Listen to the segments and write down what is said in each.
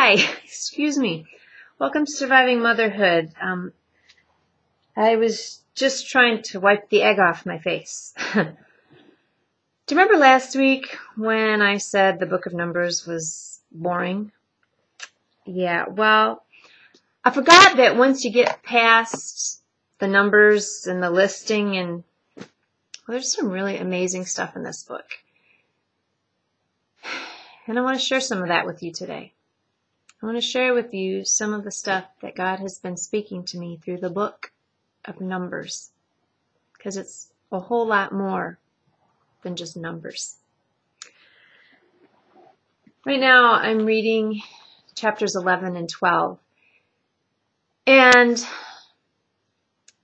Hi, excuse me. Welcome to Surviving Motherhood. I was just trying to wipe the egg off my face. Do you remember last week when I said the book of Numbers was boring? Yeah, well, I forgot that once you get past the numbers and the listing, and well, there's some really amazing stuff in this book. And I want to share some of that with you today. I want to share with you some of the stuff that God has been speaking to me through the book of Numbers, because it's a whole lot more than just numbers. Right now I'm reading chapters 11 and 12. And,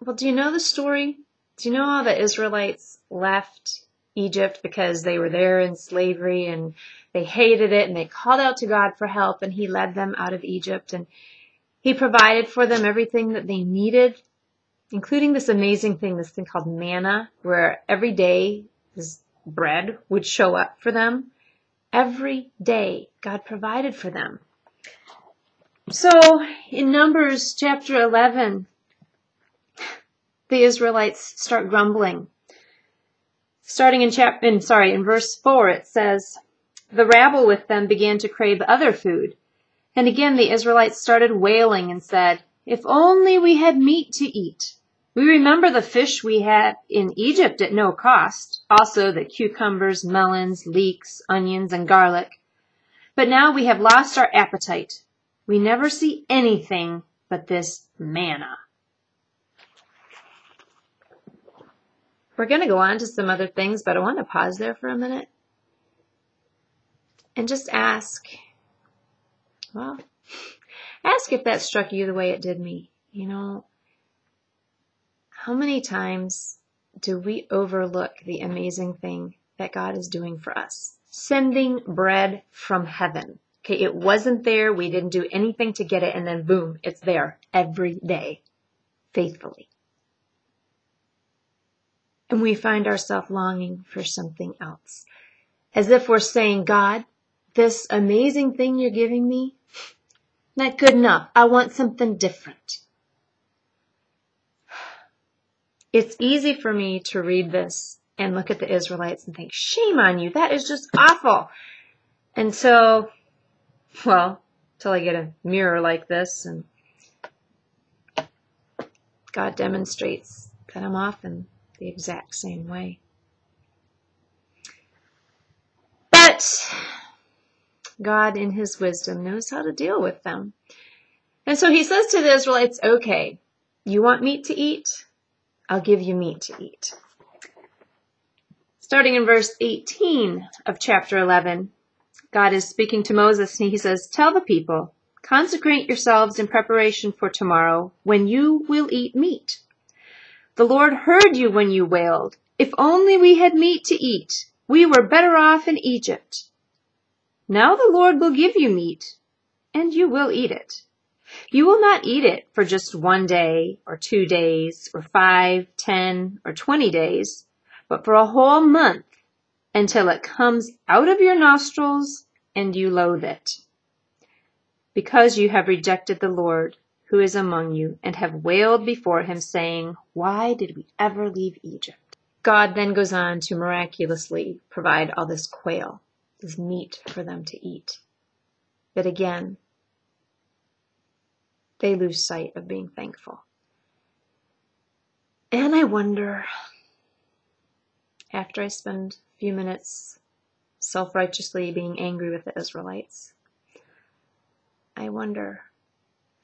well, do you know the story? Do you know how the Israelites left Egypt because they were there in slavery and they hated it and they called out to God for help and He led them out of Egypt and He provided for them everything that they needed, including this amazing thing, this thing called manna, where every day this bread would show up for them. Every day God provided for them. So in Numbers chapter 11, the Israelites start grumbling. Starting in verse 4, it says, "The rabble with them began to crave other food. And again the Israelites started wailing and said, 'If only we had meat to eat. We remember the fish we had in Egypt at no cost, also the cucumbers, melons, leeks, onions, and garlic. But now we have lost our appetite. We never see anything but this manna.'" We're going to go on to some other things, but I want to pause there for a minute and just ask if that struck you the way it did me. You know, how many times do we overlook the amazing thing that God is doing for us? Sending bread from heaven. Okay, it wasn't there. We didn't do anything to get it, and then boom, it's there every day, faithfully. And we find ourselves longing for something else. As if we're saying, "God, this amazing thing you're giving me, not good enough. I want something different." It's easy for me to read this and look at the Israelites and think, shame on you. That is just awful. Until I get a mirror like this and God demonstrates that I'm often the exact same way. But God, in His wisdom, knows how to deal with them. And so He says to the Israelites, okay, you want meat to eat? I'll give you meat to eat. Starting in verse 18 of chapter 11, God is speaking to Moses and He says, "Tell the people, consecrate yourselves in preparation for tomorrow when you will eat meat. The Lord heard you when you wailed, 'If only we had meat to eat. We were better off in Egypt.' Now the Lord will give you meat, and you will eat it. You will not eat it for just 1 day or 2 days or 5, 10, or 20 days, but for a whole month until it comes out of your nostrils and you loathe it. Because you have rejected the Lord who is among you and have wailed before Him, saying, 'Why did we ever leave Egypt?'" God then goes on to miraculously provide all this quail, this meat for them to eat. But again, they lose sight of being thankful. And I wonder, after I spend a few minutes self-righteously being angry with the Israelites, I wonder,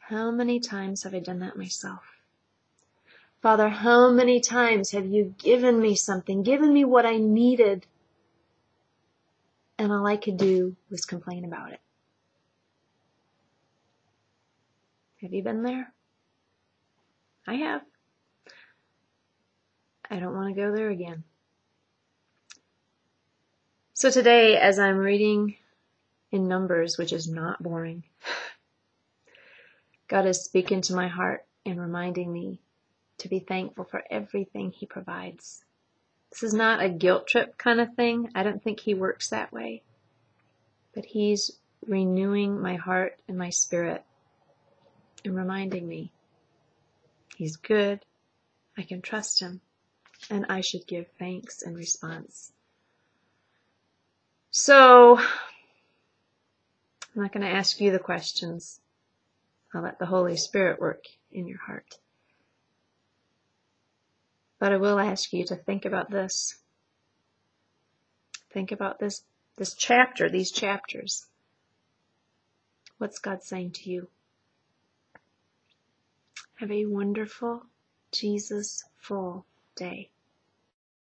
how many times have I done that myself? Father, how many times have you given me something, given me what I needed, and all I could do was complain about it? Have you been there? I have. I don't want to go there again. So today, as I'm reading in Numbers, which is not boring, God is speaking to my heart and reminding me to be thankful for everything He provides. This is not a guilt trip kind of thing. I don't think He works that way. But He's renewing my heart and my spirit and reminding me He's good, I can trust Him, and I should give thanks in response. So, I'm not going to ask you the questions. I'll let the Holy Spirit work in your heart. But I will ask you to think about this. Think about this chapter, these chapters. What's God saying to you? Have a wonderful, Jesus-full day.